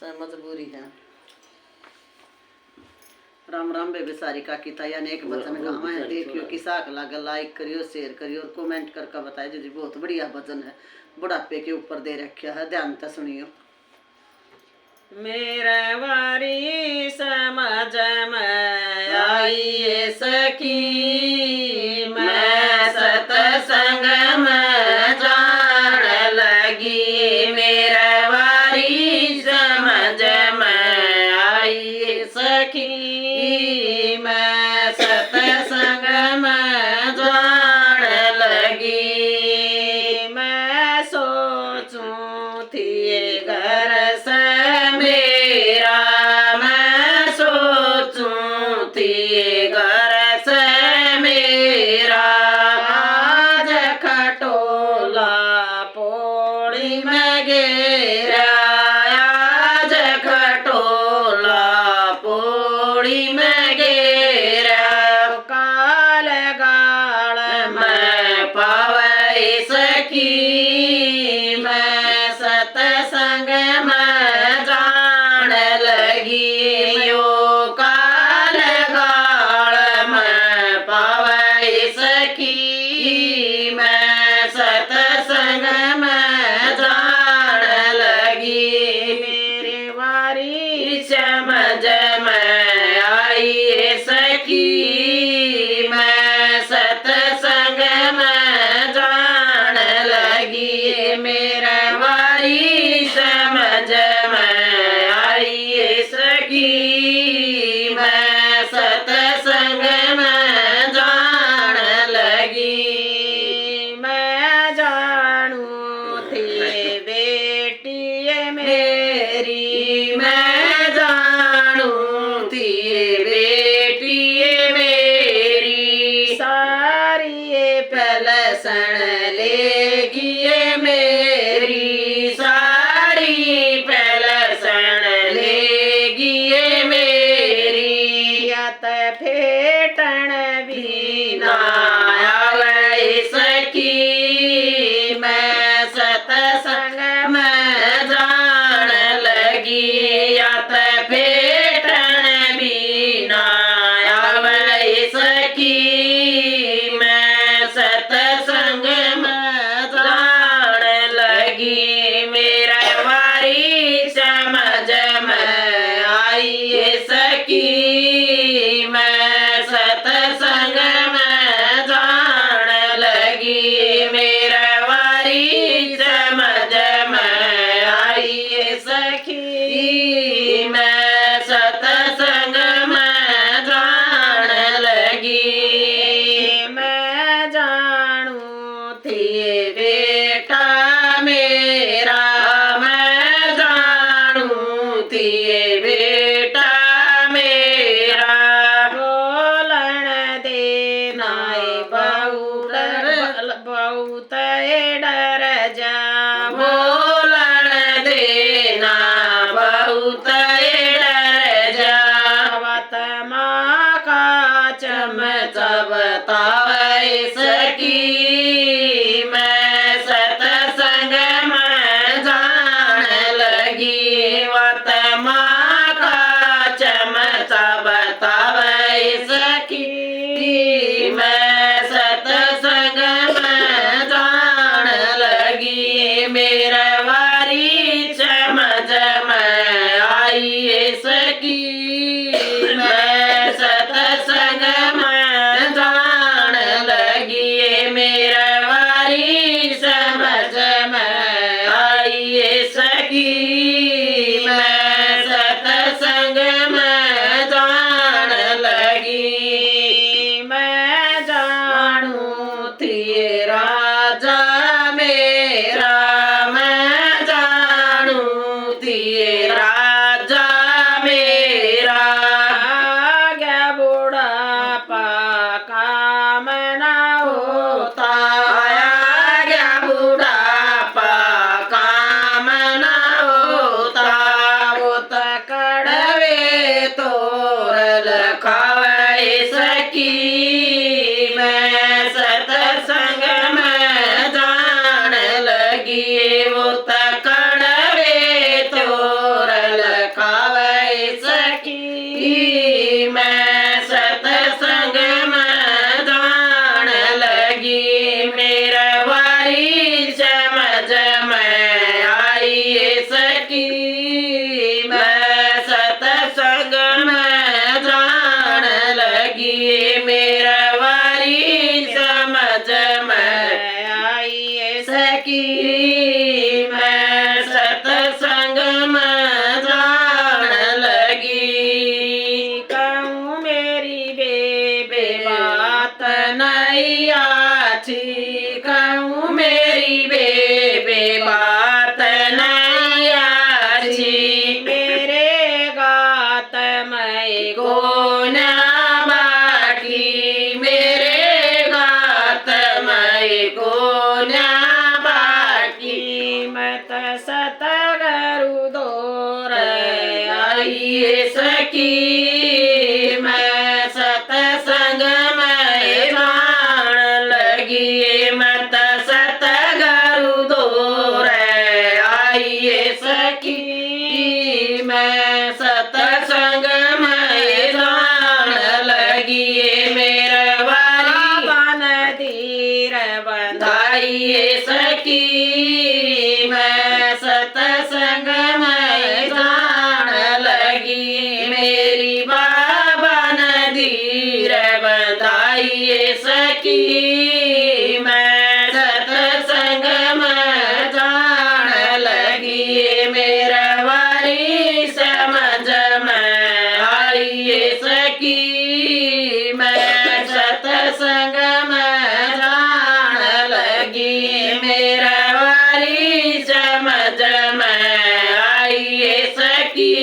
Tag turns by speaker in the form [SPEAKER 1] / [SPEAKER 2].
[SPEAKER 1] मजबूरी है। राम राम बेबे सारी काकी ताया ने एक भजन गावा है, देखियो किसा लगा, लाइक करियो, शेयर करियो और कमेंट करके बताइए जी। बहुत बढ़िया भजन है, बुढ़ापे के ऊपर दे रखा है, ध्यान से सुनियो। मेरे वारी समझ में आई सखी, मैं सतसंग में जान लगी। मेरे वारी समझ में आई सखी, मैं सतसंग में जान लगी। मैं सोचूं थी घर से मेरा, मैं सोचूं थी घर से मेरा। आज खटोला पौड़ी में गिरा, आज खटोला पौड़ी में गिरा। काल गाल में पावे सकी, मैं सतसंग में जान लगी। यो काल गाल में पावे सकी, मैं सतसंग में जान लगी। मेरे वारी समझ में आई सखी, मैं सतसंग में जान लगी। मेरा वारी समझ में आई सखी, मैं सतसंग में जान लगी। मैं जानू थी बेटी मेरी, मैं जानू थी बेटी मेरी। सारी पलसन लेगी मेरी, सारी पलसन लेगी मेरी। यत फेटन भी ना आवे सकी, मैं सतसंग में जान लगी। यत फेटन भी ना आवे सकी, मैं सतसंग में जान लगी। मेरा वारी समझ में आई सकी, मैं सतसंग में जान लगी। मेरा वारी समझ में आई सखी, मैं सतसंग में जान लगी। मैं जानू थी बेटा मेरा, मैं जानू थी बेटा मेरा। बोलन देना बहुत बहुत डर जा, बोलन देना बहुत डर जा। वत माँ का चमचा बतावे सकी, मैं सतसंग में जान लगी। वत माँ का चमचा बतावे सकी, मैं सतसंग में जान लगी। मेरा वारी समझ में आई सकी, मैं सतसंग में जान लगी। मेरा वारी समझ में आई सकी, मैं सतसंग में जान लगी। मैं जानू थी राजा मेरा, मैं जानू थी राजा मेरा। आ गया बुढ़ापा काम ना होता, आ गया बुढ़ापा काम ना होता। वो तो कड़वे तोरल खावे सकी, मैं सतसंग में जान लगी। वो तो कड़वे तोरल
[SPEAKER 2] को न बाकी मेरे गात मैं को न बाकी मत सतगरु दोर आइए सखी मैं सतसंग में जान लगी मत सतगरु दोर आइए सखी मैं सतसंग में जान लगी मेरे वाली बन धीर बंधाइए सखी मैं सतसंग में जान लगी मेरी बाबा नदीर बंधाइए सखी मैं सतसंग में जान लगी मेरा वारी समझ में आइए सखी मैं सतसंग में जान लगी मेरा वारी समझ में आइए सखी